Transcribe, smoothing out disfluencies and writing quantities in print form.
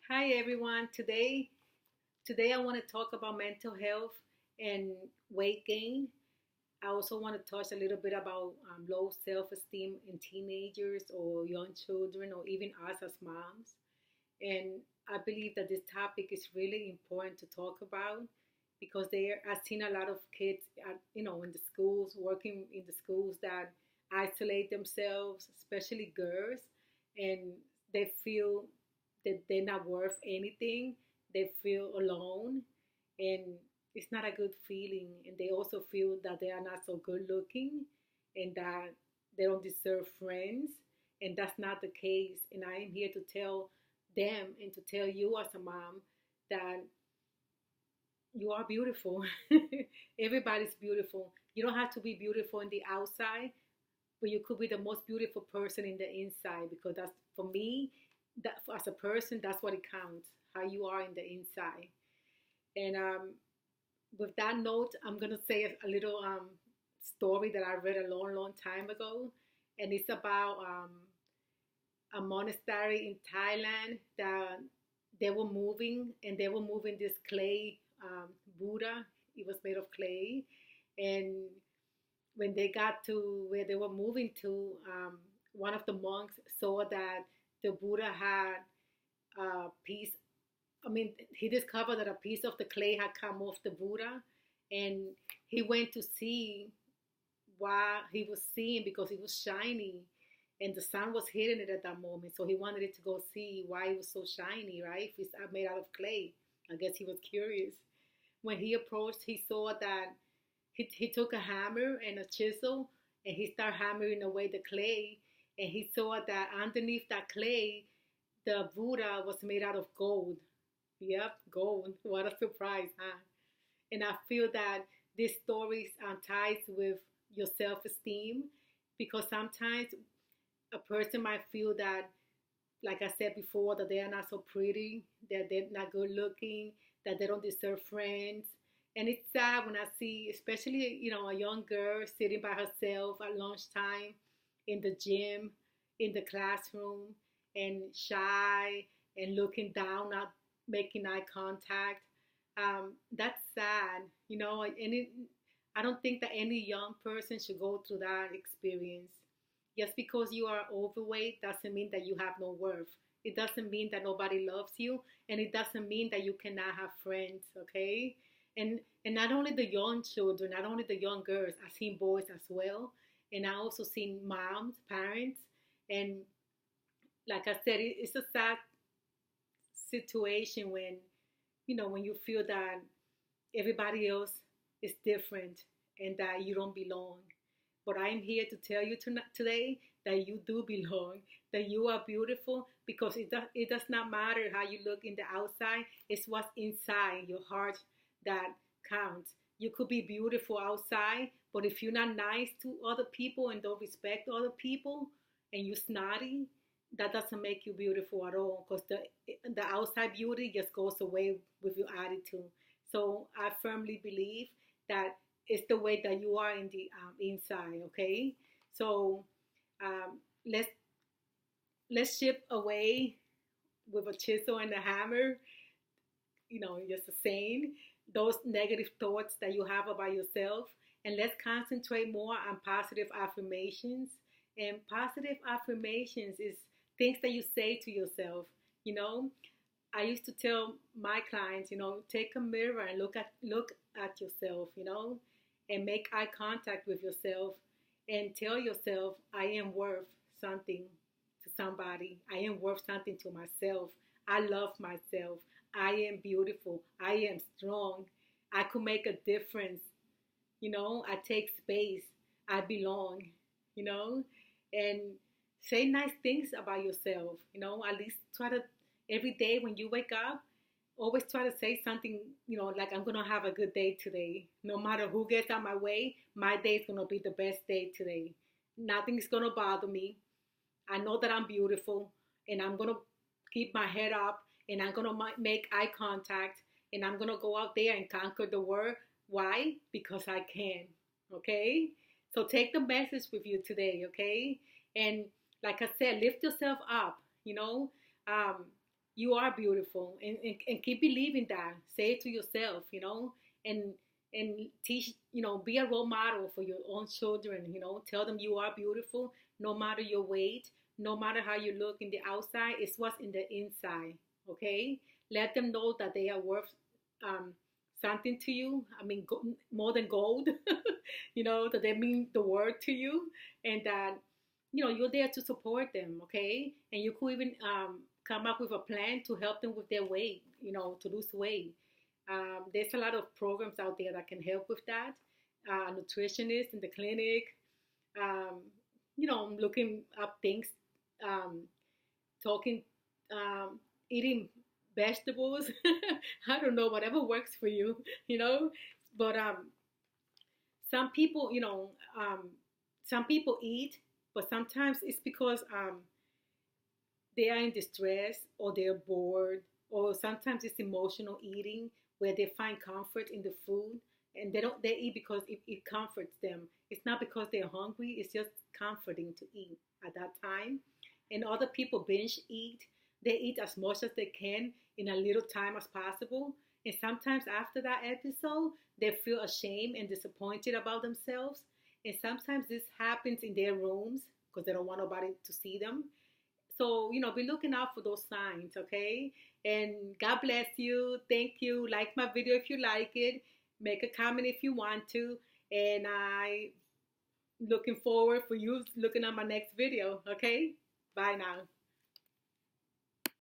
Hi everyone. Today I want to talk about mental health and weight gain. I also want to touch a little bit about low self-esteem in teenagers or young children or even us as moms. And I believe that this topic is really important to talk about because I've seen a lot of kids, in the schools, working in the schools that isolate themselves, especially girls, and they feel that they're not worth anything. They feel alone, and it's not a good feeling. And they also feel that they are not so good looking, and that they don't deserve friends. And that's not the case. And I am here to tell them and to tell you as a mom that you are beautiful. Everybody's beautiful. You don't have to be beautiful in the outside, but you could be the most beautiful person in the inside because that's for me, that as a person, that's what it counts, how you are in the inside. And with that note, I'm gonna say a little story that I read a long, long time ago, and it's about a monastery in Thailand that they were moving this clay Buddha. It was made of clay, and when they got to where they were moving to, one of the monks saw that the Buddha had a piece. I mean, he discovered that a piece of the clay had come off the Buddha, and he went to see what he was seeing because it was shiny, and the sun was hitting it at that moment. So he wanted it to go see why it was so shiny, right? If it's made out of clay, I guess he was curious. When he approached, he saw that he took a hammer and a chisel and he started hammering away the clay. And he saw that underneath that clay, the Buddha was made out of gold. Yep, gold. What a surprise, huh? And I feel that this story ties with your self esteem because sometimes a person might feel that, like I said before, that they are not so pretty, that they're not good looking, that they don't deserve friends. And it's sad when I see, especially, a young girl sitting by herself at lunchtime in the gym, in the classroom, and shy and looking down, not making eye contact. That's sad, I don't think that any young person should go through that experience. Just because you are overweight doesn't mean that you have no worth. It doesn't mean that nobody loves you, and it doesn't mean that you cannot have friends, okay? And not only the young children, not only the young girls, I've seen boys as well, and I also seen moms, parents, and like I said, it's a sad situation when when you feel that everybody else is different and that you don't belong. But I'm here to tell you today that you do belong, that you are beautiful because it does not matter how you look in the outside. It's what's inside your heart that counts. You could be beautiful outside, but if you're not nice to other people and don't respect other people and you're snotty, that doesn't make you beautiful at all because the outside beauty just goes away with your attitude. So I firmly believe that it's the way that you are in the inside. Okay, so um, let's let's chip away with a chisel and a hammer. Just a saying those negative thoughts that you have about yourself, and let's concentrate more on positive affirmations. And positive affirmations is things that you say to yourself. You know, I used to tell my clients, take a mirror and look at yourself, and make eye contact with yourself and tell yourself, I am worth something to somebody. I am worth something to myself. I love myself. I am beautiful. I am strong. I could make a difference. I take space. I belong, you know, and say nice things about yourself, at least try to, every day when you wake up, always try to say something, like I'm going to have a good day today. No matter who gets out my way, my day is going to be the best day today. Nothing is going to bother me. I know that I'm beautiful and I'm going to keep my head up and I'm going to make eye contact and I'm going to go out there and conquer the world. Why? Because I can. Okay? So take the message with you today, okay? And like I said, lift yourself up, um, you are beautiful, and keep believing that. Say it to yourself, and teach, be a role model for your own children. Tell them you are beautiful, no matter your weight, no matter how you look in the outside. It's what's in the inside. Okay, let them know that they are worth um, something to you. I mean, more than gold. That they mean the world to you, and that you're there to support them. Okay, and you could even come up with a plan to help them with their weight. To lose weight. There's a lot of programs out there that can help with that. Nutritionists in the clinic. Um, looking up things, um, talking, eating vegetables. I don't know, whatever works for you, you know. But some people, some people eat, but sometimes it's because they are in distress, or they're bored, or sometimes it's emotional eating where they find comfort in the food, and they eat because it comforts them. It's not because they're hungry, it's just comforting to eat at that time. And other people binge eat. They eat as much as they can in a little time as possible. And sometimes after that episode, they feel ashamed and disappointed about themselves. And sometimes this happens in their rooms because they don't want nobody to see them. So, be looking out for those signs, okay? And God bless you. Thank you. Like my video if you like it. Make a comment if you want to. And I looking forward for you looking at my next video, okay? Bye now.